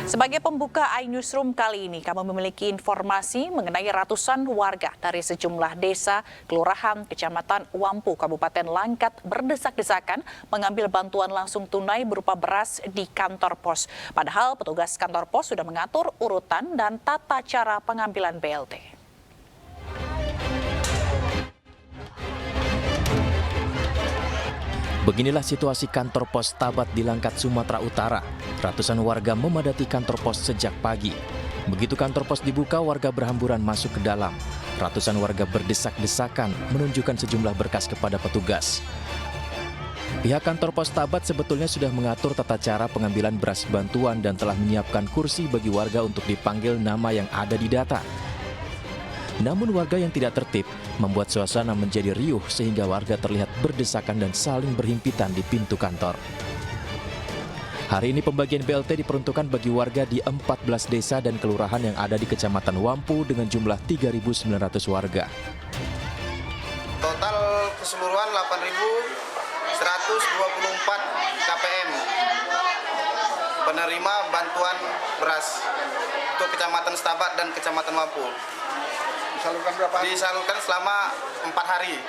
Sebagai pembuka iNewsroom kali ini, kami memiliki informasi mengenai ratusan warga dari sejumlah desa, kelurahan, kecamatan Wampu, Kabupaten Langkat berdesak-desakan mengambil bantuan langsung tunai berupa beras di kantor pos. Padahal petugas kantor pos sudah mengatur urutan dan tata cara pengambilan BLT. Beginilah situasi kantor pos Tabat di Langkat, Sumatera Utara. Ratusan warga memadati kantor pos sejak pagi. Begitu kantor pos dibuka, warga berhamburan masuk ke dalam. Ratusan warga berdesak-desakan menunjukkan sejumlah berkas kepada petugas. Pihak kantor pos Tabat sebetulnya sudah mengatur tata cara pengambilan beras bantuan dan telah menyiapkan kursi bagi warga untuk dipanggil nama yang ada di data. Namun warga yang tidak tertib membuat suasana menjadi riuh sehingga warga terlihat berdesakan dan saling berhimpitan di pintu kantor. Hari ini pembagian BLT diperuntukkan bagi warga di 14 desa dan kelurahan yang ada di Kecamatan Wampu dengan jumlah 3.900 warga. Total keseluruhan 8.124 KPM penerima bantuan beras untuk Kecamatan Tabat dan Kecamatan Wampu. Disalurkan berapa? Disalurkan selama 4 hari,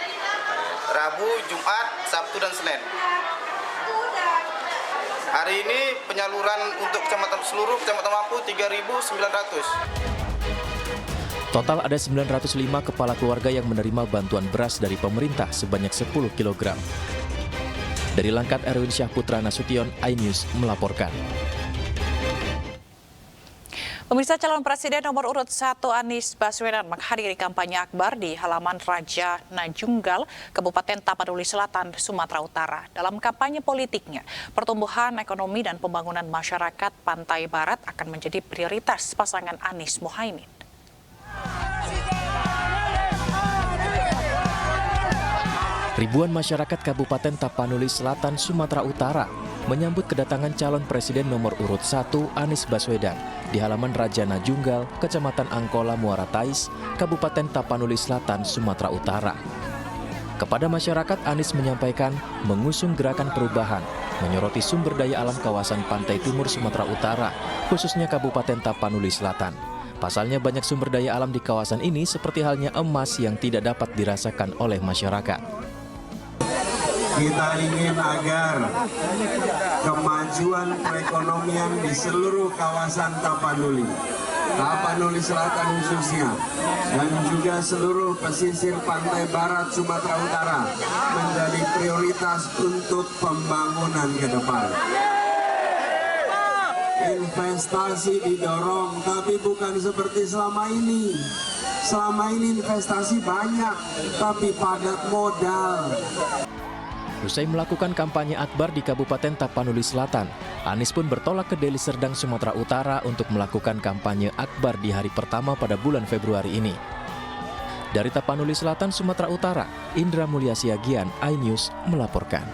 Rabu, Jumat, Sabtu, dan Senin. Hari ini penyaluran untuk seluruh Kecamatan Wampu 3.900. Total ada 905 kepala keluarga yang menerima bantuan beras dari pemerintah sebanyak 10 kg. Dari Langkat, Erwin Syahputra Nasution, iNews melaporkan. Pemirsa, calon presiden nomor urut 1 Anies Baswedan menghadiri kampanye akbar di halaman Raja Najunggal, Kabupaten Tapanuli Selatan, Sumatera Utara. Dalam kampanye politiknya, pertumbuhan ekonomi dan pembangunan masyarakat Pantai Barat akan menjadi prioritas pasangan Anies Mohaimin. Ribuan masyarakat Kabupaten Tapanuli Selatan, Sumatera Utara menyambut kedatangan calon presiden nomor urut 1 Anies Baswedan di halaman Raja Najunggal, Kecamatan Angkola, Muara Tais, Kabupaten Tapanuli Selatan, Sumatera Utara. Kepada masyarakat, Anies menyampaikan mengusung gerakan perubahan, menyoroti sumber daya alam kawasan Pantai Timur Sumatera Utara, khususnya Kabupaten Tapanuli Selatan. Pasalnya banyak sumber daya alam di kawasan ini seperti halnya emas yang tidak dapat dirasakan oleh masyarakat. Kita ingin agar kemajuan perekonomian di seluruh kawasan Tapanuli Selatan khususnya, dan juga seluruh pesisir pantai barat Sumatera Utara menjadi prioritas untuk pembangunan ke depan. Investasi didorong, tapi bukan seperti selama ini. Selama ini investasi banyak, tapi padat modal. Usai melakukan kampanye akbar di Kabupaten Tapanuli Selatan, Anies pun bertolak ke Deli Serdang, Sumatera Utara untuk melakukan kampanye akbar di hari pertama pada bulan Februari ini. Dari Tapanuli Selatan, Sumatera Utara, Indra Mulya Siagian, iNews melaporkan.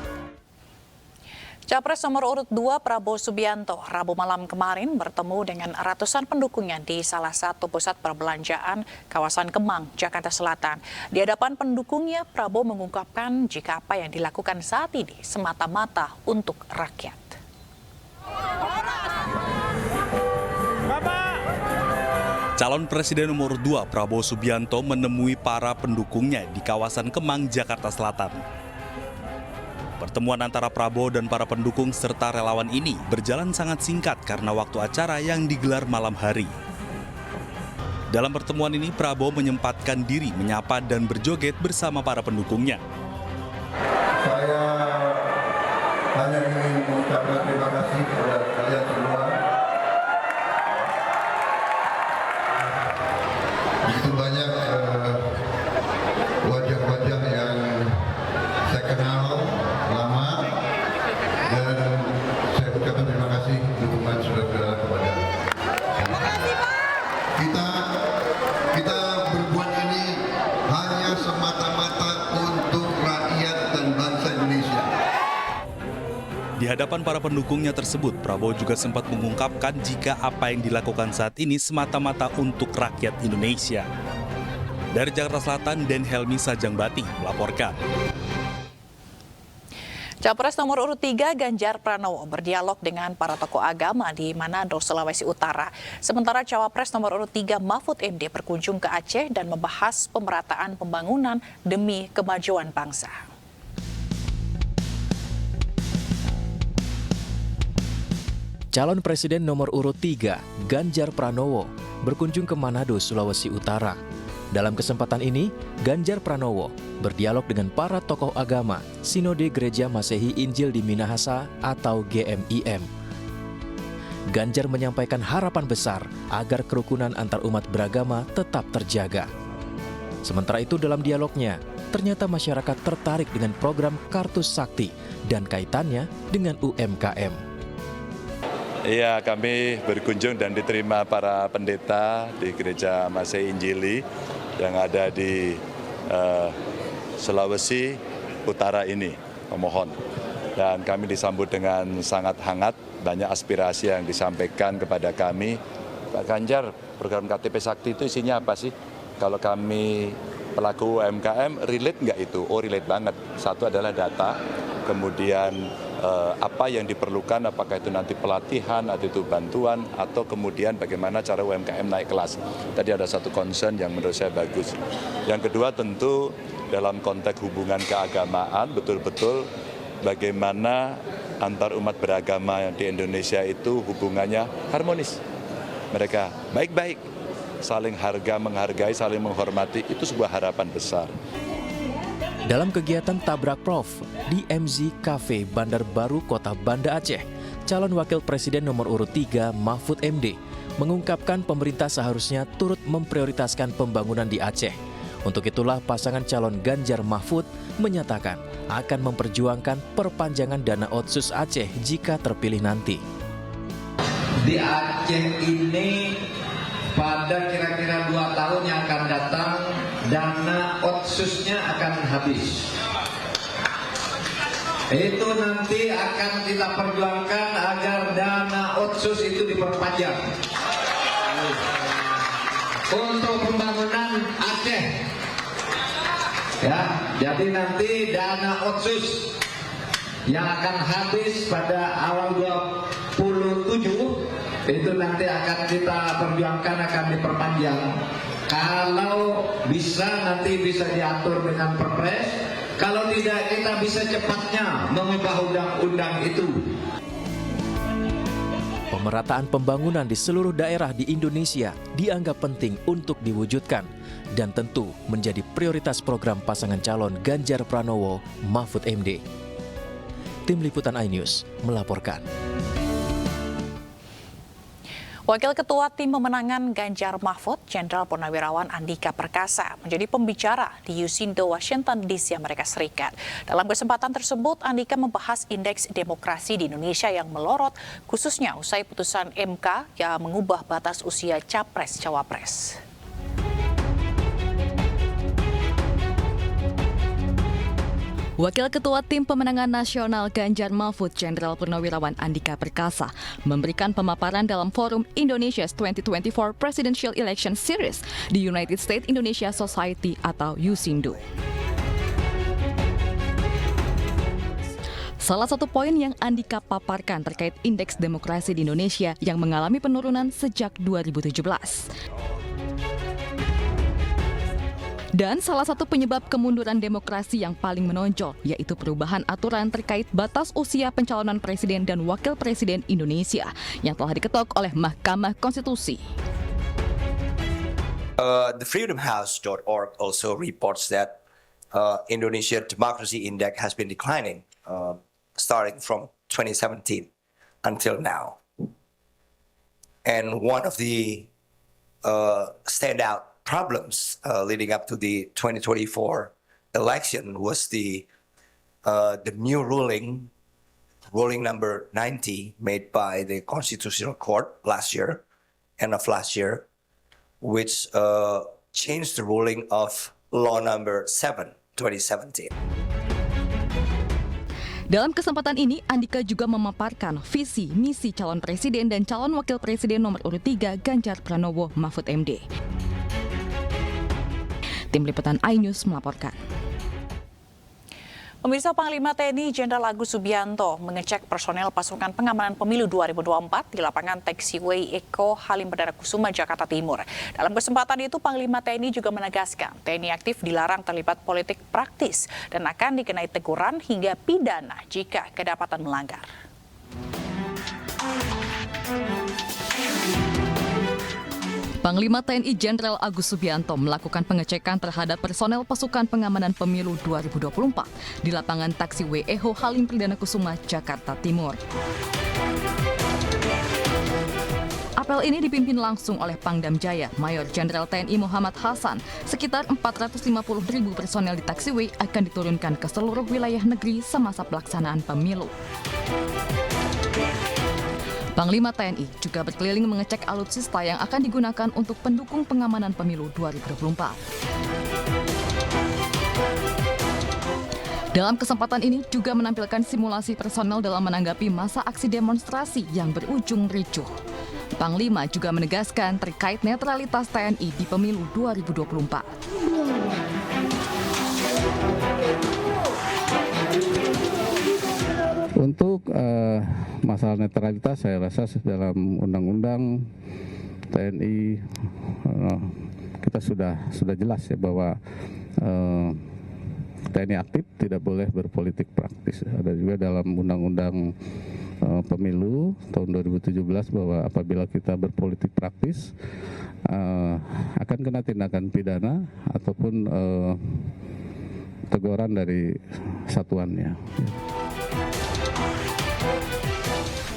Capres nomor urut 2 Prabowo Subianto Rabu malam kemarin bertemu dengan ratusan pendukungnya di salah satu pusat perbelanjaan kawasan Kemang, Jakarta Selatan. Di hadapan pendukungnya, Prabowo mengungkapkan jika apa yang dilakukan saat ini semata-mata untuk rakyat. Calon Presiden nomor 2 Prabowo Subianto menemui para pendukungnya di kawasan Kemang, Jakarta Selatan. Pertemuan antara Prabowo dan para pendukung serta relawan ini berjalan sangat singkat karena waktu acara yang digelar malam hari. Dalam pertemuan ini, Prabowo menyempatkan diri menyapa dan berjoget bersama para pendukungnya. Saya hanya ingin mengucapkan terima kasih kepada kalian semua. Begitu banyak wajah-wajah yang saya kenal lama, dan saya ucapkan terima kasih dukungan saudara-saudara kepada kita berbuat ini hanya semata-mata untuk rakyat dan bangsa Indonesia. Di hadapan para pendukungnya tersebut, Prabowo juga sempat mengungkapkan jika apa yang dilakukan saat ini semata-mata untuk rakyat Indonesia. Dari Jakarta Selatan, Den Helmi Sajangbati melaporkan. Capres nomor urut 3 Ganjar Pranowo berdialog dengan para tokoh agama di Manado, Sulawesi Utara. Sementara Cawapres nomor urut 3 Mahfud MD berkunjung ke Aceh dan membahas pemerataan pembangunan demi kemajuan bangsa. Calon Presiden nomor urut 3 Ganjar Pranowo berkunjung ke Manado, Sulawesi Utara. Dalam kesempatan ini, Ganjar Pranowo berdialog dengan para tokoh agama Sinode Gereja Masehi Injil di Minahasa atau GMIM. Ganjar menyampaikan harapan besar agar kerukunan antar umat beragama tetap terjaga. Sementara itu dalam dialognya, ternyata masyarakat tertarik dengan program Kartu Sakti dan kaitannya dengan UMKM. Iya, kami berkunjung dan diterima para pendeta di Gereja Masehi Injili yang ada di Sulawesi Utara ini, memohon. Dan kami disambut dengan sangat hangat, banyak aspirasi yang disampaikan kepada kami. Pak Ganjar, program KTP Sakti itu isinya apa sih? Kalau kami pelaku UMKM, relate nggak itu? Oh, relate banget. Satu adalah data, kemudian apa yang diperlukan, apakah itu nanti pelatihan, atau itu bantuan, atau kemudian bagaimana cara UMKM naik kelas. Tadi ada satu concern yang menurut saya bagus. Yang kedua tentu dalam konteks hubungan keagamaan, betul-betul bagaimana antar umat beragama di Indonesia itu hubungannya harmonis. Mereka baik-baik, saling menghargai, saling menghormati, itu sebuah harapan besar. Dalam kegiatan Tabrak Prof di MZ Cafe Bandar Baru Kota Banda Aceh, calon wakil presiden nomor urut 3 Mahfud MD mengungkapkan pemerintah seharusnya turut memprioritaskan pembangunan di Aceh. Untuk itulah pasangan calon Ganjar Mahfud menyatakan akan memperjuangkan perpanjangan dana Otsus Aceh jika terpilih nanti. Di Aceh ini pada kira-kira 2 tahun yang akan datang, dana otsusnya akan habis. Itu nanti akan kita perjuangkan agar dana otsus itu diperpanjang untuk pembangunan Aceh. Ya, jadi nanti dana otsus yang akan habis pada awal 27 itu nanti akan kita perjuangkan, akan diperpanjang. Kalau bisa nanti bisa diatur dengan perpres, kalau tidak kita bisa cepatnya mengubah undang-undang itu. Pemerataan pembangunan di seluruh daerah di Indonesia dianggap penting untuk diwujudkan dan tentu menjadi prioritas program pasangan calon Ganjar Pranowo Mahfud MD. Tim Liputan iNews melaporkan. Wakil Ketua Tim Pemenangan Ganjar Mahfud, Jenderal Purnawirawan Andika Perkasa, menjadi pembicara di Yusindo, Washington DC, Amerika Serikat. Dalam kesempatan tersebut, Andika membahas indeks demokrasi di Indonesia yang melorot, khususnya usai putusan MK yang mengubah batas usia Capres-Cawapres. Wakil Ketua Tim Pemenangan Nasional Ganjar Mahfud, Jenderal Purnawirawan Andika Perkasa, memberikan pemaparan dalam forum Indonesia's 2024 Presidential Election Series di United States Indonesia Society atau Yusindo. Salah satu poin yang Andika paparkan terkait indeks demokrasi di Indonesia yang mengalami penurunan sejak 2017. Dan salah satu penyebab kemunduran demokrasi yang paling menonjol yaitu perubahan aturan terkait batas usia pencalonan presiden dan wakil presiden Indonesia yang telah diketok oleh Mahkamah Konstitusi. The freedomhouse.org also reports that Indonesia Democracy Index has been declining starting from 2017 until now. And one of the standout problems leading up to the 2024 election was the new ruling number 90 made by the Constitutional Court end of last year, which changed the ruling of law number 7, 2017. Dalam kesempatan ini, Andika juga memaparkan visi misi calon presiden dan calon wakil presiden nomor urut 3 Ganjar Pranowo Mahfud MD. Tim Liputan iNews melaporkan. Pemirsa, Panglima TNI Jenderal Agus Subianto mengecek personel pasukan pengamanan pemilu 2024 di lapangan Taxiway Eko Halim Perdana Kusuma, Jakarta Timur. Dalam kesempatan itu, Panglima TNI juga menegaskan TNI aktif dilarang terlibat politik praktis dan akan dikenai teguran hingga pidana jika kedapatan melanggar. Panglima TNI Jenderal Agus Subianto melakukan pengecekan terhadap personel pasukan pengamanan pemilu 2024 di lapangan Taxiway Eko Halim Perdana Kusuma, Jakarta Timur. Apel ini dipimpin langsung oleh Pangdam Jaya, Mayor Jenderal TNI Muhammad Hasan. Sekitar 450.000 personel di Taxiway akan diturunkan ke seluruh wilayah negeri semasa pelaksanaan pemilu. Panglima TNI juga berkeliling mengecek alutsista yang akan digunakan untuk pendukung pengamanan pemilu 2024. Dalam kesempatan ini juga menampilkan simulasi personel dalam menanggapi masa aksi demonstrasi yang berujung ricuh. Panglima juga menegaskan terkait netralitas TNI di pemilu 2024. Untuk masalah netralitas, saya rasa dalam undang-undang TNI kita sudah jelas ya bahwa TNI aktif tidak boleh berpolitik praktis. Ada juga dalam undang-undang pemilu tahun 2017 bahwa apabila kita berpolitik praktis akan kena tindakan pidana ataupun teguran dari satuannya.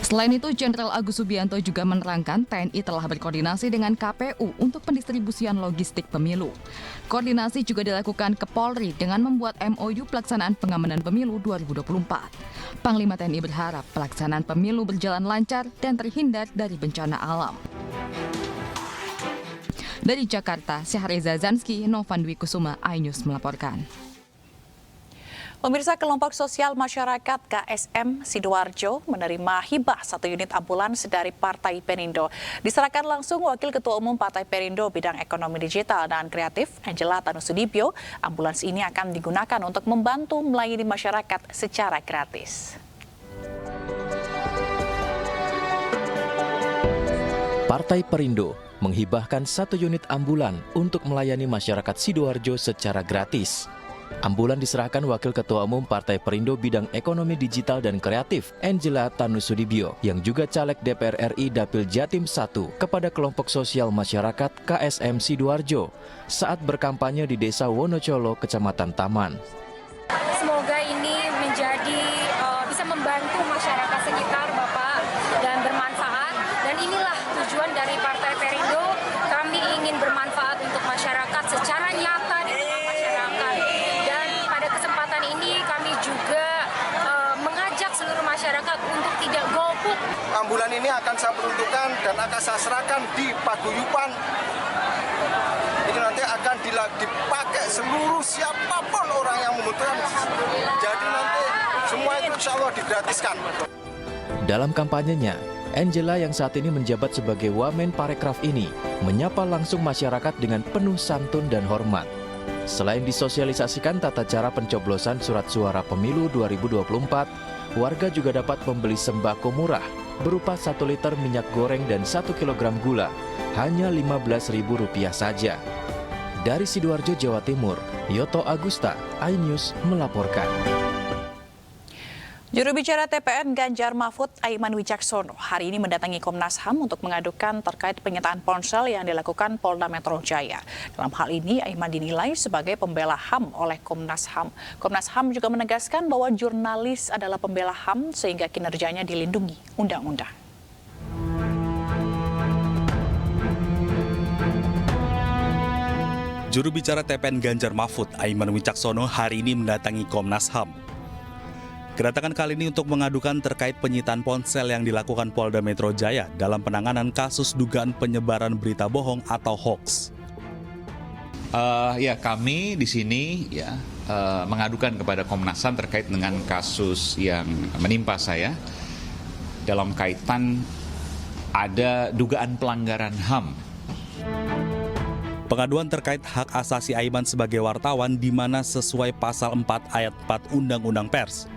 Selain itu, Jenderal Agus Subianto juga menerangkan TNI telah berkoordinasi dengan KPU untuk pendistribusian logistik pemilu. Koordinasi juga dilakukan ke Polri dengan membuat MOU pelaksanaan pengamanan pemilu 2024. Panglima TNI berharap pelaksanaan pemilu berjalan lancar dan terhindar dari bencana alam. Dari Jakarta, Syahreza Zanski, Novan Dwi Kusuma, iNews melaporkan. Pemirsa, kelompok sosial masyarakat KSM Sidoarjo menerima hibah 1 unit ambulans dari Partai Perindo. Diserahkan langsung Wakil Ketua Umum Partai Perindo bidang ekonomi digital dan kreatif, Angela Tanusudibyo. Ambulans ini akan digunakan untuk membantu melayani masyarakat secara gratis. Partai Perindo menghibahkan 1 unit ambulan untuk melayani masyarakat Sidoarjo secara gratis. Ambulan diserahkan Wakil Ketua Umum Partai Perindo bidang ekonomi digital dan kreatif, Angela Tanusudibyo, yang juga caleg DPR RI Dapil Jatim 1 kepada kelompok sosial masyarakat KSM Sidoarjo saat berkampanye di Desa Wonocolo, Kecamatan Taman. Semoga ini menjadi bisa membantu masyarakat sekitar, Bapak, dan bermanfaat. Dan inilah tujuan dari Partai Perindo. Kami ingin bermanfaat untuk masyarakat secara nyata di tengah masyarakat. Dan pada kesempatan ini kami juga mengajak seluruh masyarakat untuk tidak golput. Ambulan ini akan saya peruntukkan dan akan saya serahkan di paguyuban. Ini nanti akan dipakai seluruh siapapun orang yang membutuhkan. Jadi nanti semua itu insya Allah digratiskan. Dalam kampanyenya, Angela yang saat ini menjabat sebagai Wamen Parekraf ini menyapa langsung masyarakat dengan penuh santun dan hormat. Selain disosialisasikan tata cara pencoblosan surat suara pemilu 2024, warga juga dapat membeli sembako murah berupa 1 liter minyak goreng dan 1 kilogram gula, hanya Rp15.000 saja. Dari Sidoarjo, Jawa Timur, Yoto Agusta, iNews melaporkan. Juru bicara TPN Ganjar Mahfud, Aiman Wicaksono, hari ini mendatangi Komnas HAM untuk mengadukan terkait penyitaan ponsel yang dilakukan Polda Metro Jaya. Dalam hal ini, Aiman dinilai sebagai pembela HAM oleh Komnas HAM. Komnas HAM juga menegaskan bahwa jurnalis adalah pembela HAM sehingga kinerjanya dilindungi undang-undang. Juru bicara TPN Ganjar Mahfud, Aiman Wicaksono, hari ini mendatangi Komnas HAM. Kedatangan kali ini untuk mengadukan terkait penyitaan ponsel yang dilakukan Polda Metro Jaya dalam penanganan kasus dugaan penyebaran berita bohong atau hoax. Kami di sini mengadukan kepada Komnas HAM terkait dengan kasus yang menimpa saya dalam kaitan ada dugaan pelanggaran HAM. Pengaduan terkait hak asasi Aiman sebagai wartawan di mana sesuai pasal 4 ayat 4 Undang-Undang Pers.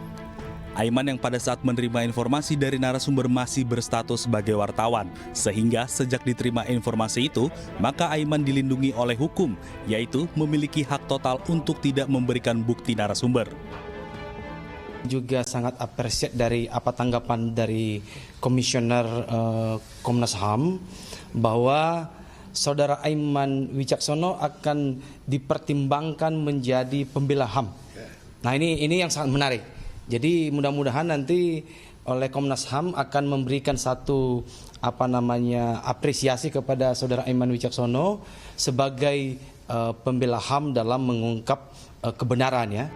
Aiman yang pada saat menerima informasi dari narasumber masih berstatus sebagai wartawan, sehingga sejak diterima informasi itu, maka Aiman dilindungi oleh hukum, yaitu memiliki hak total untuk tidak memberikan bukti narasumber. Juga sangat apresiat dari apa tanggapan dari Komisioner Komnas HAM bahwa Saudara Aiman Wicaksono akan dipertimbangkan menjadi pembela HAM. Nah ini yang sangat menarik. Jadi mudah-mudahan nanti oleh Komnas HAM akan memberikan satu apresiasi kepada Saudara Aiman Wicaksono sebagai pembela HAM dalam mengungkap kebenaran ya.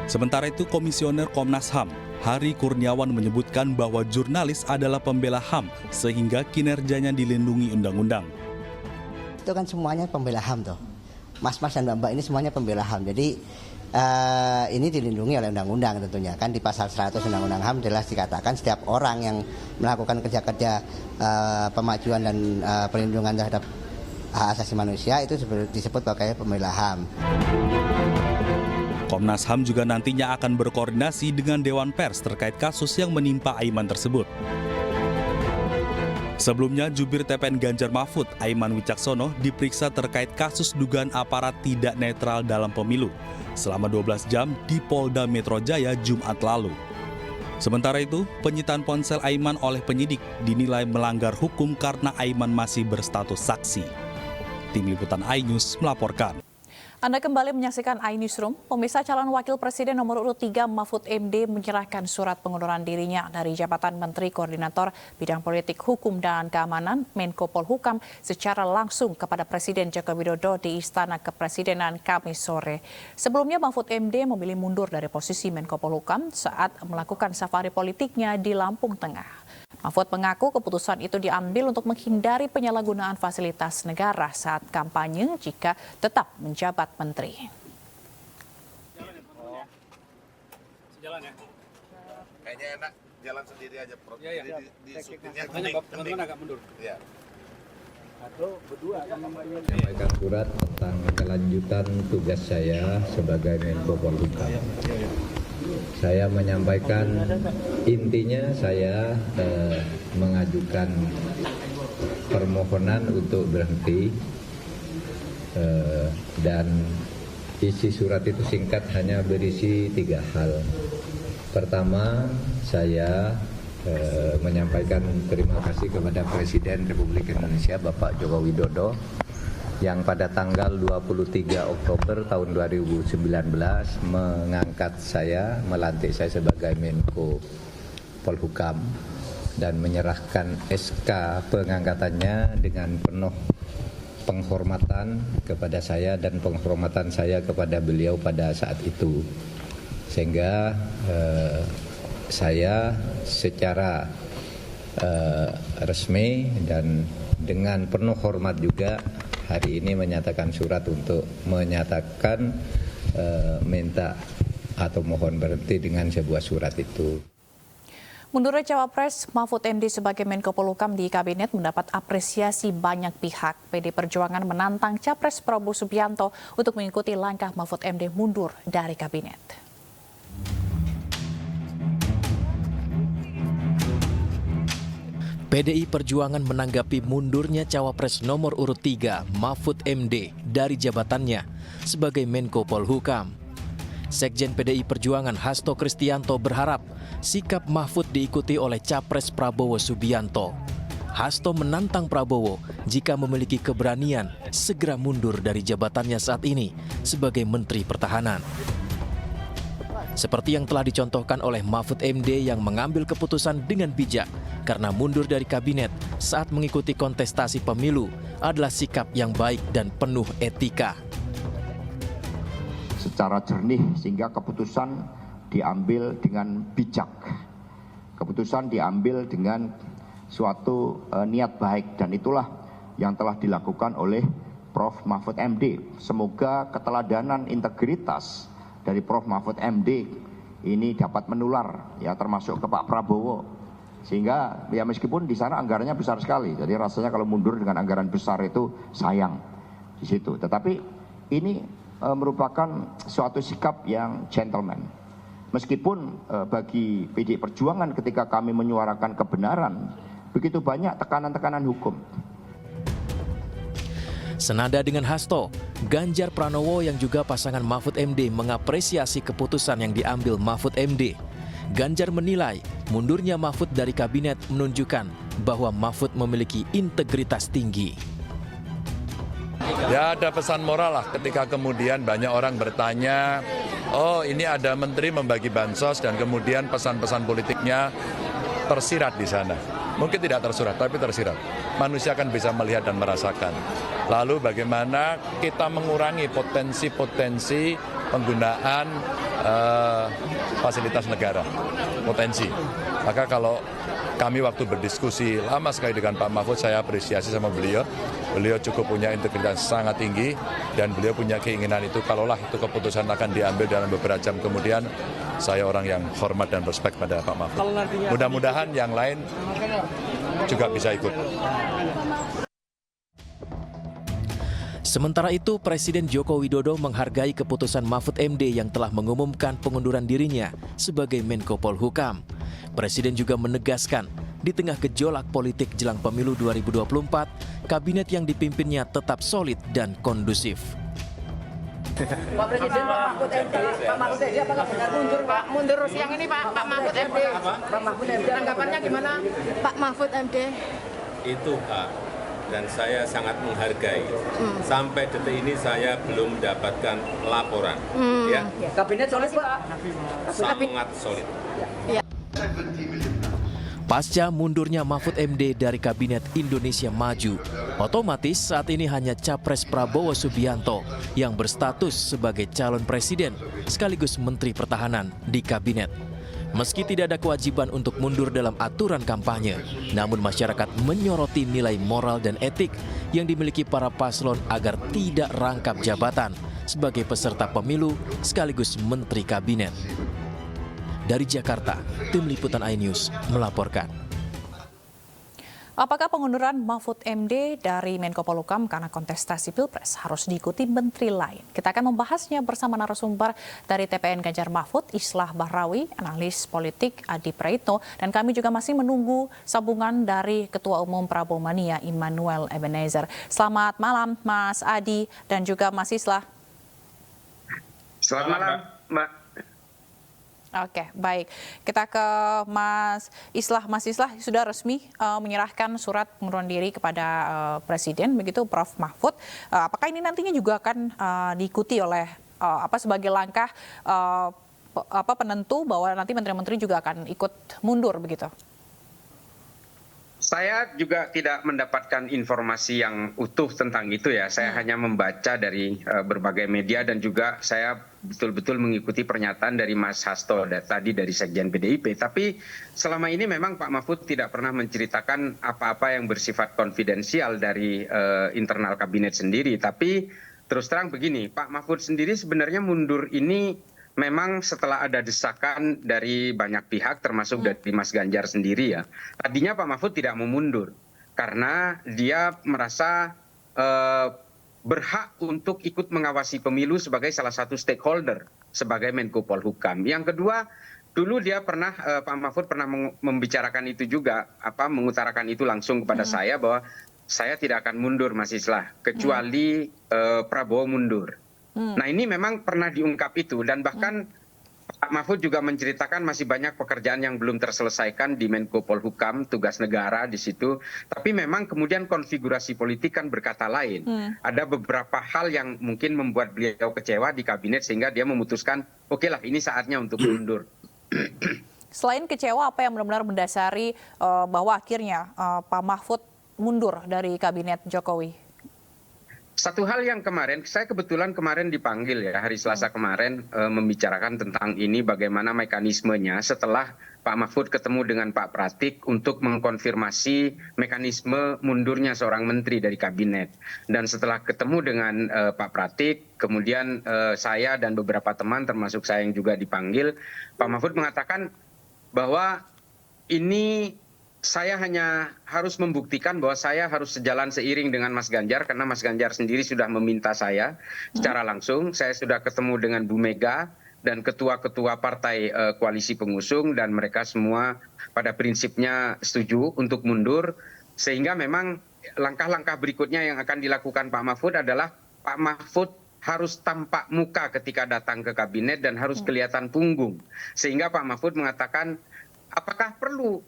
Sementara itu Komisioner Komnas HAM Hari Kurniawan menyebutkan bahwa jurnalis adalah pembela HAM sehingga kinerjanya dilindungi undang-undang. Itu kan semuanya pembela HAM tuh. Mas-mas dan mbak-mbak ini semuanya pembela HAM. Jadi ini dilindungi oleh undang-undang tentunya. Kan di pasal 100 Undang-Undang HAM jelas dikatakan setiap orang yang melakukan kerja-kerja pemajuan dan perlindungan terhadap hak asasi manusia itu disebut sebagai pembela HAM. Komnas HAM juga nantinya akan berkoordinasi dengan Dewan Pers terkait kasus yang menimpa Aiman tersebut. Sebelumnya, Jubir TPN Ganjar Mahfud, Aiman Wicaksono, diperiksa terkait kasus dugaan aparat tidak netral dalam pemilu selama 12 jam di Polda Metro Jaya Jumat lalu. Sementara itu, penyitaan ponsel Aiman oleh penyidik dinilai melanggar hukum karena Aiman masih berstatus saksi. Tim Liputan iNews melaporkan. Anda kembali menyaksikan iNewsroom. Pemirsa, calon wakil presiden nomor urut 3 Mahfud MD menyerahkan surat pengunduran dirinya dari jabatan Menteri Koordinator Bidang Politik Hukum dan Keamanan Menko Polhukam secara langsung kepada Presiden Joko Widodo di Istana Kepresidenan Kamis sore. Sebelumnya Mahfud MD memilih mundur dari posisi Menko Polhukam saat melakukan safari politiknya di Lampung Tengah. Mahfud mengaku keputusan itu diambil untuk menghindari penyalahgunaan fasilitas negara saat kampanye jika tetap menjabat menteri. Sejalan ya? Kayaknya enak jalan sendiri aja, Prof. Iya. Di supirnya teman-teman agak mundur. Iya. Atau berdua akan menyampaikan surat tentang kelanjutan tugas saya sebagai Menko Polhukam. Saya menyampaikan intinya saya mengajukan permohonan untuk berhenti dan isi surat itu singkat hanya berisi 3 hal. Pertama, saya menyampaikan terima kasih kepada Presiden Republik Indonesia Bapak Joko Widodo yang pada tanggal 23 Oktober tahun 2019 mengangkat saya, melantik saya sebagai Menko Polhukam dan menyerahkan SK pengangkatannya dengan penuh penghormatan kepada saya dan penghormatan saya kepada beliau pada saat itu. Sehingga saya secara resmi dan dengan penuh hormat juga hari ini menyatakan surat untuk menyatakan minta atau mohon berhenti dengan sebuah surat itu. Mundurnya Cawapres Mahfud MD sebagai Menko Polhukam di Kabinet mendapat apresiasi banyak pihak. PD Perjuangan menantang Capres Prabowo Subianto untuk mengikuti langkah Mahfud MD mundur dari Kabinet. PDI Perjuangan menanggapi mundurnya Cawapres nomor urut 3 Mahfud MD dari jabatannya sebagai Menko Polhukam. Sekjen PDI Perjuangan Hasto Kristianto berharap sikap Mahfud diikuti oleh Capres Prabowo Subianto. Hasto menantang Prabowo jika memiliki keberanian segera mundur dari jabatannya saat ini sebagai Menteri Pertahanan. Seperti yang telah dicontohkan oleh Mahfud MD yang mengambil keputusan dengan bijak karena mundur dari kabinet saat mengikuti kontestasi pemilu adalah sikap yang baik dan penuh etika. Secara jernih sehingga keputusan diambil dengan bijak. Keputusan diambil dengan suatu niat baik dan itulah yang telah dilakukan oleh Prof. Mahfud MD. Semoga keteladanan integritas dari Prof. Mahfud MD ini dapat menular ya termasuk ke Pak Prabowo Sehingga ya meskipun di sana anggarannya besar sekali, jadi rasanya kalau mundur dengan anggaran besar itu sayang di situ. Tetapi ini merupakan suatu sikap yang gentleman. Meskipun bagi PDI Perjuangan ketika kami menyuarakan kebenaran, begitu banyak tekanan-tekanan hukum. Senada dengan Hasto, Ganjar Pranowo yang juga pasangan Mahfud MD mengapresiasi keputusan yang diambil Mahfud MD. Ganjar menilai mundurnya Mahfud dari kabinet menunjukkan bahwa Mahfud memiliki integritas tinggi. Ya ada pesan moral lah ketika kemudian banyak orang bertanya, oh ini ada menteri membagi bansos dan kemudian pesan-pesan politiknya tersirat di sana. Mungkin tidak tersurat, tapi tersirat. Manusia akan bisa melihat dan merasakan. Lalu bagaimana kita mengurangi potensi-potensi penggunaan fasilitas negara, potensi. Maka kalau kami waktu berdiskusi lama sekali dengan Pak Mahfud, saya apresiasi sama beliau. Beliau cukup punya integritas sangat tinggi dan beliau punya keinginan itu. Kalaulah itu keputusan akan diambil dalam beberapa jam kemudian, saya orang yang hormat dan respect pada Pak Mahfud. Mudah-mudahan yang lain juga bisa ikut. Sementara itu, Presiden Joko Widodo menghargai keputusan Mahfud MD yang telah mengumumkan pengunduran dirinya sebagai Menko Polhukam. Presiden juga menegaskan, di tengah gejolak politik jelang pemilu 2024, kabinet yang dipimpinnya tetap solid dan kondusif. Pak Presiden, Pak Mahfud MD apakah benar mundur, Pak? Mundur siang ini, Pak Mahfud MD. Pak Mahfud MD, tanggapannya gimana? Pak Mahfud MD. Itu hak dan saya sangat menghargai. Sampai detik ini saya belum mendapatkan laporan. Ya. Kabinet solid, Pak? Sangat solid. Ya. Pasca mundurnya Mahfud MD dari Kabinet Indonesia Maju, otomatis saat ini hanya Capres Prabowo Subianto yang berstatus sebagai calon presiden sekaligus Menteri Pertahanan di Kabinet. Meski tidak ada kewajiban untuk mundur dalam aturan kampanye, namun masyarakat menyoroti nilai moral dan etik yang dimiliki para paslon agar tidak rangkap jabatan sebagai peserta pemilu sekaligus Menteri Kabinet. Dari Jakarta, Tim Liputan iNews melaporkan. Apakah pengunduran Mahfud MD dari Menko Polhukam karena kontestasi Pilpres harus diikuti menteri lain? Kita akan membahasnya bersama narasumber dari TPN Ganjar Mahfud, Islah Bahrawi, analis politik Adi Praitno, dan kami juga masih menunggu sambungan dari Ketua Umum Prabowo Mania, Immanuel Ebenezer. Selamat malam, Mas Adi, dan juga Mas Islah. Selamat malam, Mbak. Oke, baik. Kita ke Mas Islah. Mas Islah sudah resmi menyerahkan surat pengunduran diri kepada Presiden, begitu Prof. Mahfud. Apakah ini nantinya juga akan diikuti oleh sebagai langkah penentu bahwa nanti menteri-menteri juga akan ikut mundur, begitu? Saya juga tidak mendapatkan informasi yang utuh tentang itu ya. Saya hanya membaca dari berbagai media dan juga saya betul-betul mengikuti pernyataan dari Mas Hasto tadi dari Sekjen PDIP. Tapi selama ini memang Pak Mahfud tidak pernah menceritakan apa-apa yang bersifat konfidensial dari internal kabinet sendiri. Tapi terus terang begini, Pak Mahfud sendiri sebenarnya mundur ini memang setelah ada desakan dari banyak pihak termasuk dari Mas Ganjar sendiri ya. Tadinya Pak Mahfud tidak mau mundur karena dia merasa berhak untuk ikut mengawasi pemilu sebagai salah satu stakeholder sebagai Menko Polhukam. Yang kedua, dulu dia pernah Pak Mahfud pernah membicarakan itu juga, mengutarakan itu langsung kepada saya bahwa saya tidak akan mundur Mas Islah kecuali Prabowo mundur. Nah ini memang pernah diungkap itu dan bahkan Pak Mahfud juga menceritakan masih banyak pekerjaan yang belum terselesaikan di Menko Polhukam, tugas negara di situ. Tapi memang kemudian konfigurasi politik kan berkata lain. Ada beberapa hal yang mungkin membuat beliau kecewa di kabinet sehingga dia memutuskan, oke lah ini saatnya untuk mundur. Selain kecewa, apa yang benar-benar mendasari bahwa akhirnya Pak Mahfud mundur dari kabinet Jokowi? Satu hal yang kemarin, saya kebetulan kemarin dipanggil ya, hari Selasa kemarin membicarakan tentang ini bagaimana mekanismenya setelah Pak Mahfud ketemu dengan Pak Pratik untuk mengkonfirmasi mekanisme mundurnya seorang menteri dari kabinet. Dan setelah ketemu dengan Pak Pratik, kemudian saya dan beberapa teman termasuk saya yang juga dipanggil, Pak Mahfud mengatakan bahwa ini saya hanya harus membuktikan bahwa saya harus sejalan seiring dengan Mas Ganjar, karena Mas Ganjar sendiri sudah meminta saya secara langsung. Saya sudah ketemu dengan Bu Mega dan ketua-ketua partai koalisi pengusung, dan mereka semua pada prinsipnya setuju untuk mundur. Sehingga memang langkah-langkah berikutnya yang akan dilakukan Pak Mahfud adalah Pak Mahfud harus tampak muka ketika datang ke kabinet dan harus kelihatan punggung. Sehingga Pak Mahfud mengatakan, apakah perlu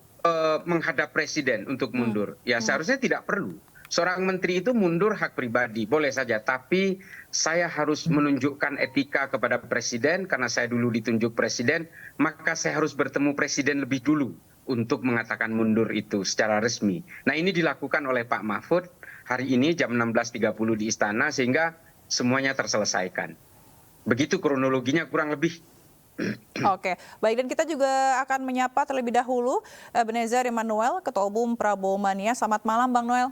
menghadap presiden untuk mundur? Ya seharusnya tidak perlu. Seorang menteri itu mundur hak pribadi, boleh saja. Tapi saya harus menunjukkan etika kepada presiden, karena saya dulu ditunjuk presiden, maka saya harus bertemu presiden lebih dulu untuk mengatakan mundur itu secara resmi. Nah, ini dilakukan oleh Pak Mahfud hari ini jam 16.30 di Istana, sehingga semuanya terselesaikan. Begitu kronologinya kurang lebih. Oke, baik, dan kita juga akan menyapa terlebih dahulu Ebenezer Immanuel, Ketua Umum Prabowo Mania. Selamat malam, Bang Noel.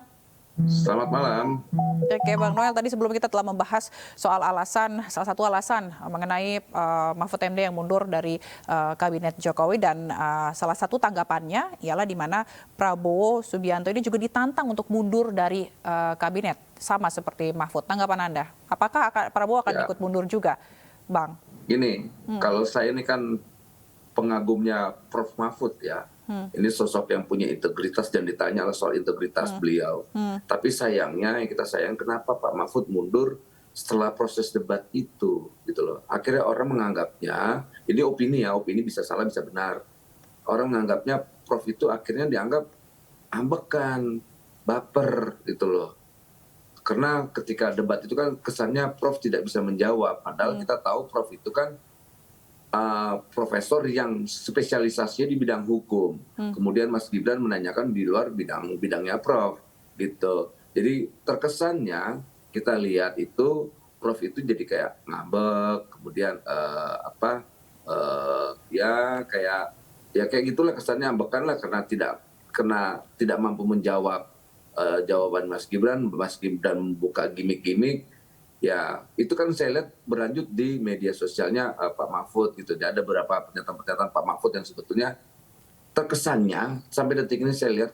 Selamat malam. Oke, Bang Noel, tadi sebelum kita telah membahas soal salah satu alasan mengenai Mahfud MD yang mundur dari Kabinet Jokowi, dan salah satu tanggapannya ialah di mana Prabowo Subianto ini juga ditantang untuk mundur dari Kabinet, sama seperti Mahfud. Tanggapan Anda, apakah Prabowo akan ikut mundur juga, Bang? Gini, kalau saya ini kan pengagumnya Prof. Mahfud ya. Ini sosok yang punya integritas, dan ditanya soal integritas beliau. Tapi sayangnya, yang kita sayang, kenapa Pak Mahfud mundur setelah proses debat itu, gitu loh. Akhirnya orang menganggapnya, ini opini ya, opini bisa salah bisa benar. Orang menganggapnya Prof itu akhirnya dianggap ambekan, baper, gitu loh. Karena ketika debat itu kan kesannya Prof tidak bisa menjawab. Padahal kita tahu Prof itu kan profesor yang spesialisasinya di bidang hukum. Kemudian Mas Gibran menanyakan di luar bidangnya Prof. Gitu. Jadi terkesannya kita lihat itu Prof itu jadi kayak ngambek, kemudian ya kayak gitulah kesannya, ambekan lah, karena tidak mampu menjawab jawaban Mas Gibran membuka gimmick-gimmick, ya itu kan saya lihat berlanjut di media sosialnya Pak Mahfud gitu. Ada beberapa pernyataan-pernyataan Pak Mahfud yang sebetulnya terkesannya sampai detik ini saya lihat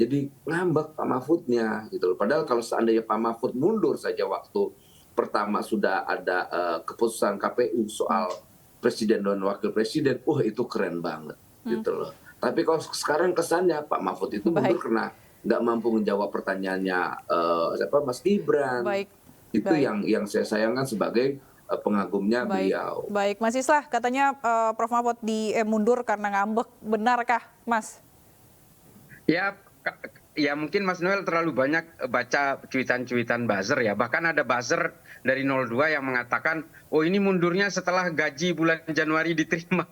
jadi ngambek Pak Mahfudnya gitu loh. Padahal kalau seandainya Pak Mahfud mundur saja waktu pertama sudah ada keputusan KPU soal presiden dan wakil presiden, itu keren banget gitu loh. Tapi kalau sekarang kesannya Pak Mahfud itu mundur karena nggak mampu menjawab pertanyaannya Mas Gibran. Itu yang saya sayangkan sebagai pengagumnya beliau. Baik, Mas Islah, katanya Prof Mahfud mundur karena ngambek, benarkah, Mas? Ya mungkin Mas Noel terlalu banyak baca cuitan-cuitan buzzer ya. Bahkan ada buzzer dari 02 yang mengatakan, oh ini mundurnya setelah gaji bulan Januari diterima.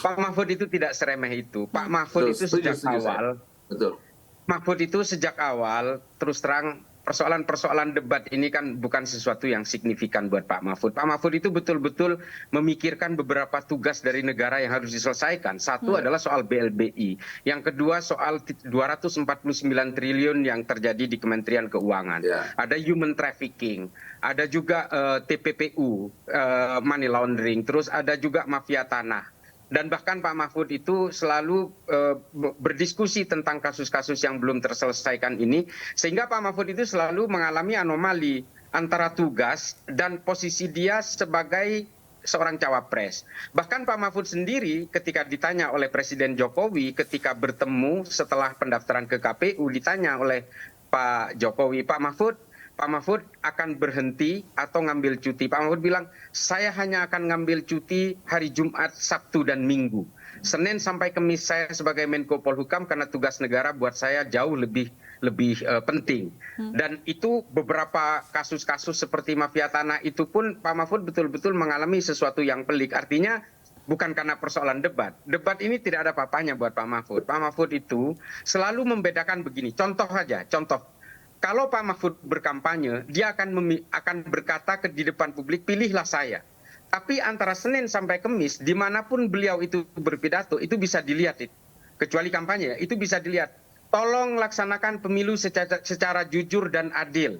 Pak Mahfud itu tidak seremeh itu. Pak Mahfud itu sejak awal. Betul. Mahfud itu sejak awal, terus terang, persoalan-persoalan debat ini kan bukan sesuatu yang signifikan buat Pak Mahfud. Pak Mahfud itu betul-betul memikirkan beberapa tugas dari negara yang harus diselesaikan. Satu adalah soal BLBI. Yang kedua soal 249 triliun yang terjadi di Kementerian Keuangan. Ada human trafficking. Ada juga TPPU, money laundering. Terus ada juga mafia tanah. Dan bahkan Pak Mahfud itu selalu berdiskusi tentang kasus-kasus yang belum terselesaikan ini, sehingga Pak Mahfud itu selalu mengalami anomali antara tugas dan posisi dia sebagai seorang cawapres. Bahkan Pak Mahfud sendiri ketika ditanya oleh Presiden Jokowi ketika bertemu setelah pendaftaran ke KPU, ditanya oleh Pak Jokowi, Pak Mahfud akan berhenti atau ngambil cuti. Pak Mahfud bilang, saya hanya akan ngambil cuti hari Jumat, Sabtu, dan Minggu. Senin sampai Kamis saya sebagai Menko Polhukam karena tugas negara buat saya jauh lebih penting. Dan itu beberapa kasus-kasus seperti mafia tanah itu pun Pak Mahfud betul-betul mengalami sesuatu yang pelik. Artinya bukan karena persoalan debat. Debat ini tidak ada apa-apanya buat Pak Mahfud. Pak Mahfud itu selalu membedakan begini. Contoh. Kalau Pak Mahfud berkampanye, dia akan berkata di depan publik, pilihlah saya. Tapi antara Senin sampai Kamis, dimanapun beliau itu berpidato, itu bisa dilihat. Kecuali kampanye, itu bisa dilihat. Tolong laksanakan pemilu secara jujur dan adil.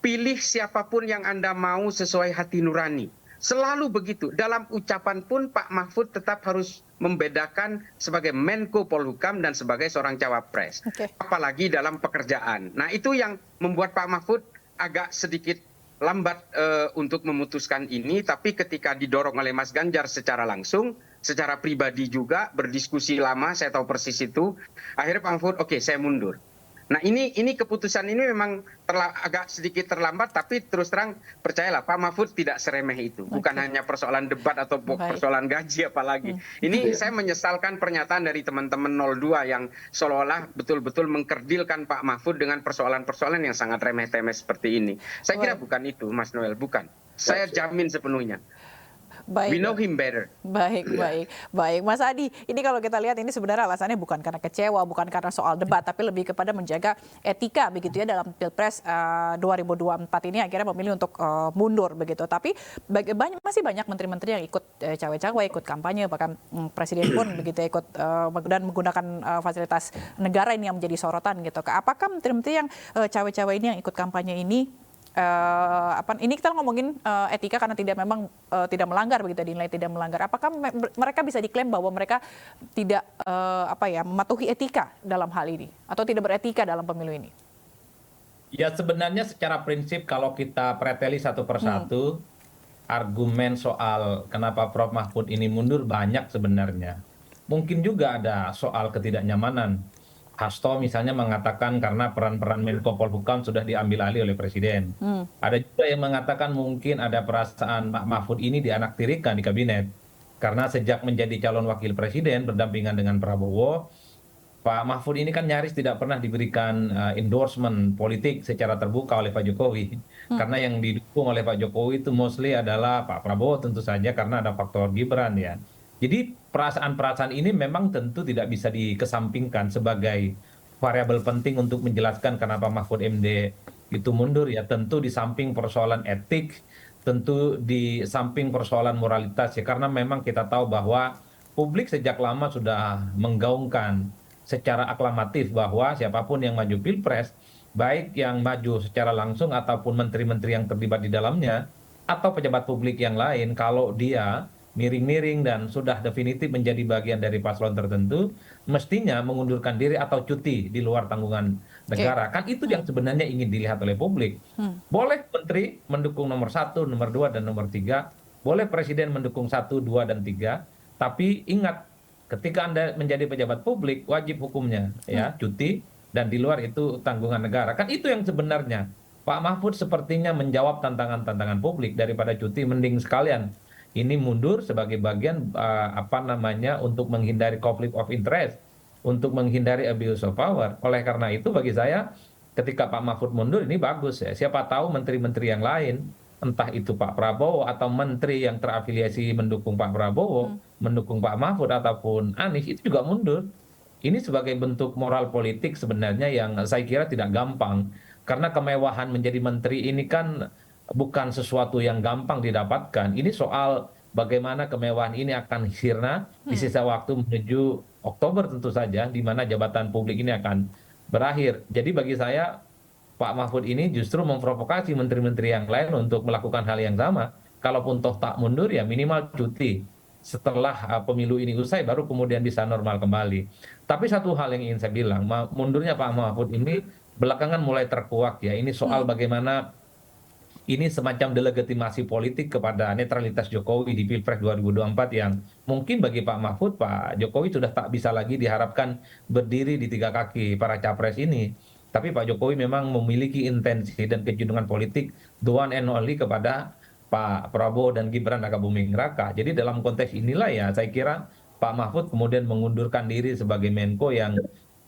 Pilih siapapun yang Anda mau sesuai hati nurani. Selalu begitu. Dalam ucapan pun Pak Mahfud tetap harus membedakan sebagai Menko Polhukam dan sebagai seorang cawapres. Apalagi dalam pekerjaan. Nah, itu yang membuat Pak Mahfud agak sedikit lambat untuk memutuskan ini, tapi ketika didorong oleh Mas Ganjar secara langsung, secara pribadi juga, berdiskusi lama, saya tahu persis itu, akhirnya Pak Mahfud, oke, saya mundur. Nah, ini keputusan ini memang agak sedikit terlambat, tapi terus terang percayalah Pak Mahfud tidak seremeh itu. Bukan hanya persoalan debat atau persoalan gaji apalagi. Ini saya menyesalkan pernyataan dari teman-teman 02 yang seolah-olah betul-betul mengkerdilkan Pak Mahfud dengan persoalan-persoalan yang sangat remeh-temeh seperti ini. Saya kira bukan itu, Mas Noel, bukan. Saya jamin sepenuhnya. Baik. We know him better. Baik. Mas Adi, ini kalau kita lihat ini sebenarnya alasannya bukan karena kecewa, bukan karena soal debat, tapi lebih kepada menjaga etika begitu ya dalam Pilpres 2024 ini akhirnya memilih untuk mundur begitu. Tapi masih banyak menteri-menteri yang ikut cawe-cawe, ikut kampanye, bahkan presiden pun begitu ikut dan menggunakan fasilitas negara ini yang menjadi sorotan gitu. Apakah menteri-menteri yang cawe-cawe ini yang ikut kampanye ini ini kita ngomongin etika karena tidak melanggar begitu, dinilai tidak melanggar. Apakah mereka bisa diklaim bahwa mereka tidak mematuhi etika dalam hal ini atau tidak beretika dalam pemilu ini? Ya, sebenarnya secara prinsip kalau kita preteli satu persatu, argumen soal kenapa Prof Mahfud ini mundur banyak sebenarnya. Mungkin juga ada soal ketidaknyamanan. Hasto misalnya mengatakan karena peran-peran Menko Polhukam sudah diambil alih oleh Presiden. Ada juga yang mengatakan mungkin ada perasaan Pak Mahfud ini dianaktirikan di kabinet. Karena sejak menjadi calon wakil presiden berdampingan dengan Prabowo, Pak Mahfud ini kan nyaris tidak pernah diberikan endorsement politik secara terbuka oleh Pak Jokowi. Karena yang didukung oleh Pak Jokowi itu mostly adalah Pak Prabowo tentu saja karena ada faktor Gibran ya. Jadi perasaan-perasaan ini memang tentu tidak bisa dikesampingkan sebagai variabel penting untuk menjelaskan kenapa Mahfud MD itu mundur ya. Tentu di samping persoalan etik, tentu di samping persoalan moralitas ya. Karena memang kita tahu bahwa publik sejak lama sudah menggaungkan secara aklamatif bahwa siapapun yang maju Pilpres, baik yang maju secara langsung ataupun menteri-menteri yang terlibat di dalamnya, atau pejabat publik yang lain, kalau dia miring-miring dan sudah definitif menjadi bagian dari paslon tertentu, mestinya mengundurkan diri atau cuti di luar tanggungan negara. Kan itu yang sebenarnya ingin dilihat oleh publik. Boleh menteri mendukung nomor 1, nomor 2, dan nomor 3. Boleh presiden mendukung 1, 2, dan 3. Tapi ingat, ketika Anda menjadi pejabat publik, wajib hukumnya ya cuti, dan di luar itu tanggungan negara. Kan itu yang sebenarnya. Pak Mahfud sepertinya menjawab tantangan-tantangan publik daripada cuti, mending sekalian ini mundur sebagai bagian untuk menghindari conflict of interest, untuk menghindari abuse of power. Oleh karena itu bagi saya ketika Pak Mahfud mundur ini bagus ya. Siapa tahu menteri-menteri yang lain, entah itu Pak Prabowo atau menteri yang terafiliasi mendukung Pak Prabowo, mendukung Pak Mahfud ataupun Anies itu juga mundur. Ini sebagai bentuk moral politik sebenarnya yang saya kira tidak gampang. Karena kemewahan menjadi menteri ini kan bukan sesuatu yang gampang didapatkan. Ini soal bagaimana kemewahan ini akan sirna di sisa waktu menuju Oktober tentu saja, di mana jabatan publik ini akan berakhir. Jadi bagi saya, Pak Mahfud ini justru memprovokasi menteri-menteri yang lain untuk melakukan hal yang sama. Kalaupun toh tak mundur, ya minimal cuti. Setelah pemilu ini usai, baru kemudian bisa normal kembali. Tapi satu hal yang ingin saya bilang, mundurnya Pak Mahfud ini belakangan mulai terkuak ya. Ini soal bagaimana ini semacam delegitimasi politik kepada netralitas Jokowi di Pilpres 2024 yang mungkin bagi Pak Mahfud, Pak Jokowi sudah tak bisa lagi diharapkan berdiri di 3 kaki para capres ini. Tapi Pak Jokowi memang memiliki intensi dan kecenderungan politik the one and only kepada Pak Prabowo dan Gibran Rakabuming Raka. Jadi dalam konteks inilah ya saya kira Pak Mahfud kemudian mengundurkan diri sebagai Menko yang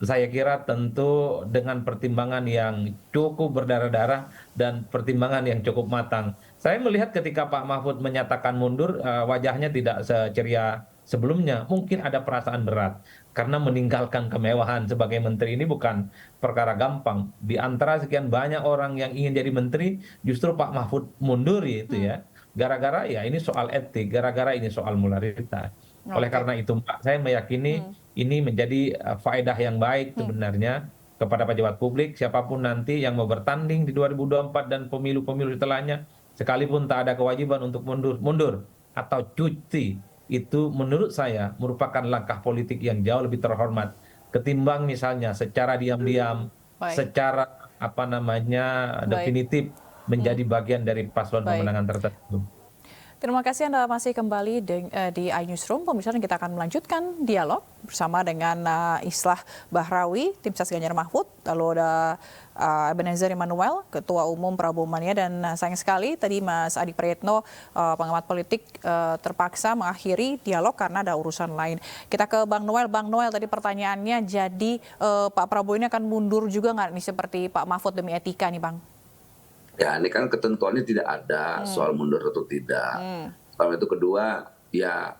saya kira tentu dengan pertimbangan yang cukup berdarah-darah dan pertimbangan yang cukup matang. Saya melihat ketika Pak Mahfud menyatakan mundur, wajahnya tidak seceria sebelumnya. Mungkin ada perasaan berat. Karena meninggalkan kemewahan sebagai menteri ini bukan perkara gampang. Di antara sekian banyak orang yang ingin jadi menteri, justru Pak Mahfud mundur gitu ya. Gara-gara ya ini soal etik, gara-gara ini soal moralitas. Oleh karena itu Mbak, saya meyakini ini menjadi faedah yang baik sebenarnya kepada pejabat publik, siapapun nanti yang mau bertanding di 2024 dan pemilu-pemilu setelahnya, sekalipun tak ada kewajiban untuk mundur atau cuti, itu menurut saya merupakan langkah politik yang jauh lebih terhormat ketimbang misalnya secara diam-diam, secara definitif menjadi bagian dari paslon pemenangan tertentu. Terima kasih Anda masih kembali di iNewsroom. Pemirsa, kita akan melanjutkan dialog bersama dengan Islah Bahrawi, tim ses Ganjar Mahfud, lalu ada Ebenezer Immanuel, Ketua Umum Prabowo Mania, dan sayang sekali tadi Mas Adi Prayitno, pengamat politik, terpaksa mengakhiri dialog karena ada urusan lain. Kita ke Bang Noel. Bang Noel, tadi pertanyaannya, jadi Pak Prabowo ini akan mundur juga nggak nih seperti Pak Mahfud demi etika nih Bang? Ya, ini kan ketentuannya tidak ada soal mundur atau tidak. Kalau itu kedua, ya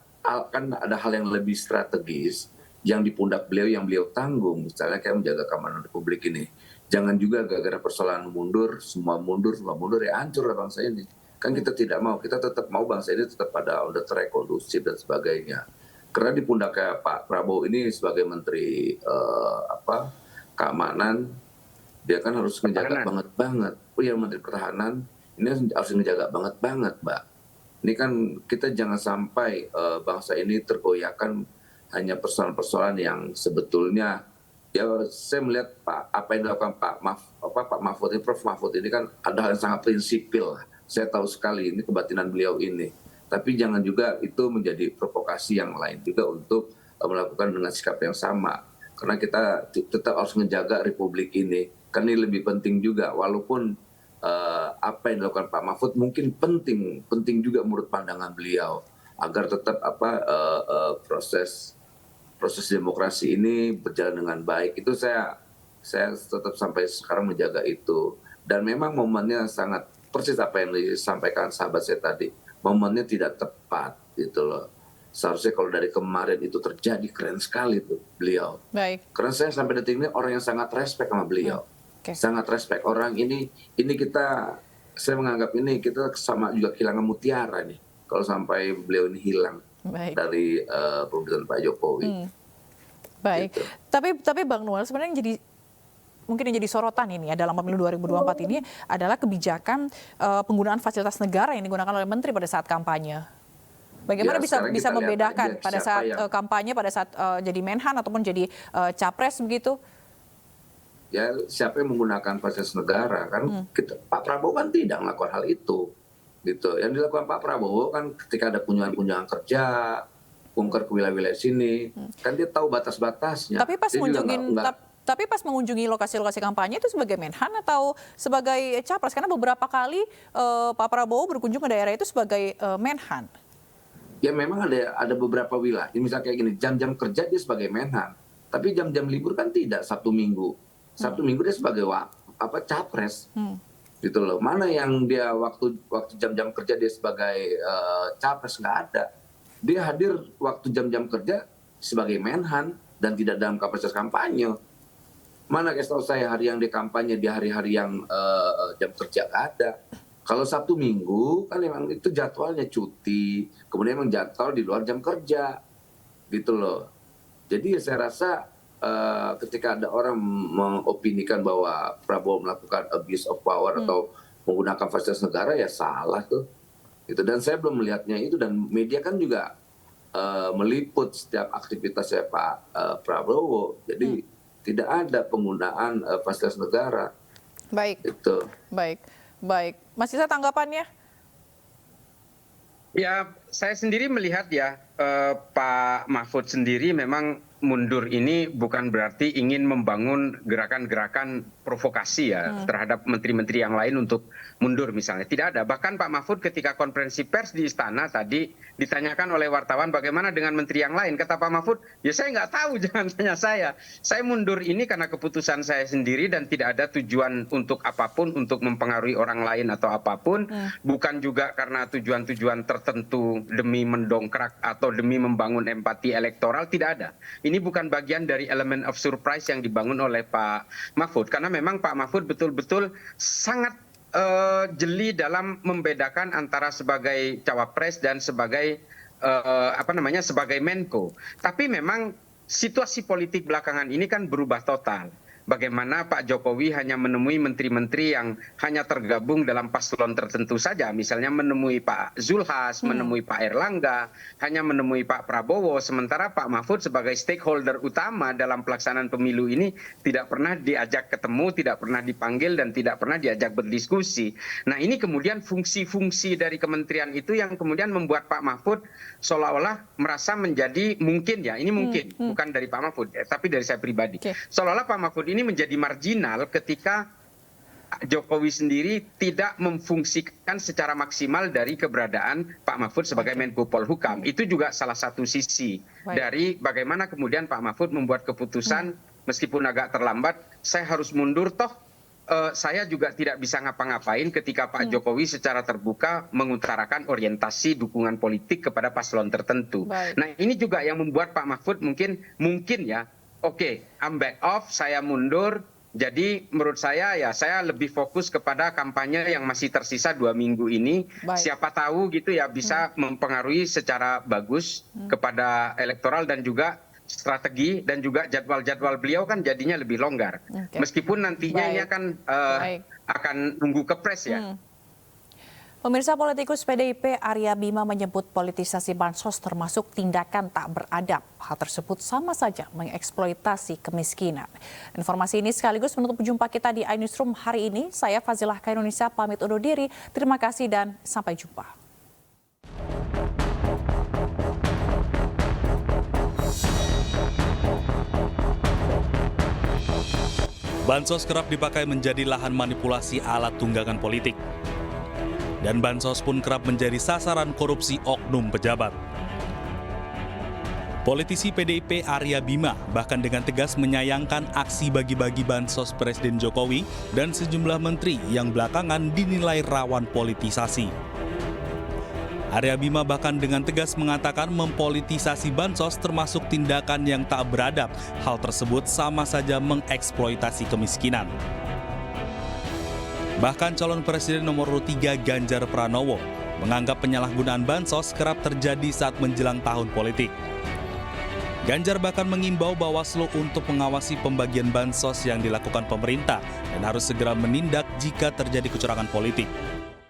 kan ada hal yang lebih strategis yang di pundak beliau yang beliau tanggung, misalnya kayak menjaga keamanan Republik ini. Jangan juga gara-gara persoalan mundur, semua mundur, ya hancur lah bangsa ini. Kan kita tidak mau, kita tetap mau bangsa ini tetap pada on the track, kondusif dan sebagainya. Karena di pundak kayak Pak Prabowo ini sebagai Menteri Keamanan, dia kan harus menjaga banget. Oh ya, Menteri Pertahanan ini harus menjaga banget, Mbak. Ini kan kita jangan sampai bangsa ini tergoyahkan hanya persoalan-persoalan yang sebetulnya, ya saya melihat apa yang dilakukan Pak Mahfud ini, Prof Mahfud ini kan ada hal yang sangat prinsipil. Saya tahu sekali ini kebatinan beliau ini. Tapi jangan juga itu menjadi provokasi yang lain juga untuk melakukan dengan sikap yang sama. Karena kita tetap harus menjaga Republik ini. Kan ini lebih penting juga, walaupun apa yang dilakukan Pak Mahfud mungkin penting juga menurut pandangan beliau agar tetap proses demokrasi ini berjalan dengan baik. Itu saya tetap sampai sekarang menjaga itu. Dan memang momennya sangat persis apa yang disampaikan sahabat saya tadi, momennya tidak tepat gitu loh. Seharusnya kalau dari kemarin itu terjadi, keren sekali tuh beliau. Baik. Karena saya sampai detik ini orang yang sangat respect sama beliau. Sangat respect orang ini saya menganggap ini kita sama juga kehilangan mutiara nih kalau sampai beliau ini hilang dari pemerintahan Pak Jokowi. Baik. Gitu. Tapi Bang Noel, sebenarnya mungkin yang jadi sorotan ini ya dalam pemilu 2024 ini adalah kebijakan penggunaan fasilitas negara yang digunakan oleh menteri pada saat kampanye. Bagaimana bisa membedakan pada saat kampanye, pada saat jadi Menhan ataupun jadi capres begitu? Ya, siapa yang menggunakan fasilitas negara kan? Pak Prabowo kan tidak melakukan hal itu, gitu. Yang dilakukan Pak Prabowo kan ketika ada kunjungan kerja, kunker ke wilayah-wilayah sini, kan dia tahu batas-batasnya. Tapi pas mengunjungi lokasi-lokasi kampanye itu sebagai Menhan atau sebagai capres? Karena beberapa kali Pak Prabowo berkunjung ke daerah itu sebagai Menhan. Ya memang ada beberapa wilayah, misalnya kayak gini, jam-jam kerja dia sebagai Menhan, tapi jam-jam libur kan tidak, Sabtu Minggu dia sebagai capres, gitu loh. Mana yang dia waktu jam-jam kerja dia sebagai capres, nggak ada. Dia hadir waktu jam-jam kerja sebagai Menhan dan tidak dalam kapasitas kampanye. Mana kayak tahu saya hari yang dia kampanye di hari-hari yang jam kerja nggak ada. Kalau Sabtu Minggu kan memang itu jadwalnya cuti, kemudian memang jadwal di luar jam kerja, gitu loh. Jadi saya rasa ketika ada orang mengopinikan bahwa Prabowo melakukan abuse of power atau menggunakan fasilitas negara, ya salah tuh. Gitu. Dan saya belum melihatnya itu, dan media kan juga meliput setiap aktivitasnya Pak Prabowo. Jadi tidak ada penggunaan fasilitas negara. Baik. Itu. Baik. Mas Isa, tanggapannya? Ya, saya sendiri melihat ya Pak Mahfud sendiri memang mundur ini bukan berarti ingin membangun gerakan-gerakan provokasi ya terhadap menteri-menteri yang lain untuk mundur misalnya. Tidak ada. Bahkan Pak Mahfud ketika konferensi pers di istana tadi ditanyakan oleh wartawan bagaimana dengan menteri yang lain. Kata Pak Mahfud, ya saya nggak tahu, jangan tanya saya. Saya mundur ini karena keputusan saya sendiri dan tidak ada tujuan untuk apapun, untuk mempengaruhi orang lain atau apapun. Bukan juga karena tujuan-tujuan tertentu demi mendongkrak atau demi membangun empati elektoral, tidak ada. Ini bukan bagian dari elemen of surprise yang dibangun oleh Pak Mahfud. Karena memang Pak Mahfud betul-betul sangat jeli dalam membedakan antara sebagai cawapres dan sebagai sebagai Menko. Tapi memang situasi politik belakangan ini kan berubah total. bagaimana Pak Jokowi hanya menemui menteri-menteri yang hanya tergabung dalam paslon tertentu saja, misalnya menemui Pak Zulhas, menemui Pak Erlangga, hanya menemui Pak Prabowo, sementara Pak Mahfud sebagai stakeholder utama dalam pelaksanaan pemilu ini tidak pernah diajak ketemu, tidak pernah dipanggil, dan tidak pernah diajak berdiskusi. Nah, ini kemudian fungsi-fungsi dari kementerian itu yang kemudian membuat Pak Mahfud seolah-olah merasa menjadi, mungkin ya, ini mungkin, bukan dari Pak Mahfud, tapi dari saya pribadi. Seolah-olah Pak Mahfud ini menjadi marginal ketika Jokowi sendiri tidak memfungsikan secara maksimal dari keberadaan Pak Mahfud sebagai Menko Polhukam. Itu juga salah satu sisi dari bagaimana kemudian Pak Mahfud membuat keputusan, meskipun agak terlambat, saya harus mundur, toh saya juga tidak bisa ngapa-ngapain ketika Pak Jokowi secara terbuka mengutarakan orientasi dukungan politik kepada paslon tertentu. Nah, ini juga yang membuat Pak Mahfud mungkin ya, oke, I'm back off, saya mundur. Jadi menurut saya ya, saya lebih fokus kepada kampanye yang masih tersisa 2 minggu ini. Siapa tahu gitu ya, bisa mempengaruhi secara bagus kepada elektoral dan juga strategi, dan juga jadwal-jadwal beliau kan jadinya lebih longgar. Meskipun nantinya ini akan nunggu kepres ya. Pemirsa, politikus PDIP Arya Bima menyebut politisasi bansos termasuk tindakan tak beradab. Hal tersebut sama saja mengeksploitasi kemiskinan. Informasi ini sekaligus menutup jumpa kita di iNewsroom hari ini. Saya Fazilah K Indonesia pamit undur diri. Terima kasih dan sampai jumpa. Bansos kerap dipakai menjadi lahan manipulasi alat tunggangan politik. Dan bansos pun kerap menjadi sasaran korupsi oknum pejabat. Politisi PDIP Arya Bima bahkan dengan tegas menyayangkan aksi bagi-bagi bansos Presiden Jokowi dan sejumlah menteri yang belakangan dinilai rawan politisasi. Arya Bima bahkan dengan tegas mengatakan mempolitisasi bansos termasuk tindakan yang tak beradab. Hal tersebut sama saja mengeksploitasi kemiskinan. Bahkan calon presiden nomor 3 Ganjar Pranowo menganggap penyalahgunaan bansos kerap terjadi saat menjelang tahun politik. Ganjar bahkan mengimbau Bawaslu untuk mengawasi pembagian bansos yang dilakukan pemerintah dan harus segera menindak jika terjadi kecurangan politik.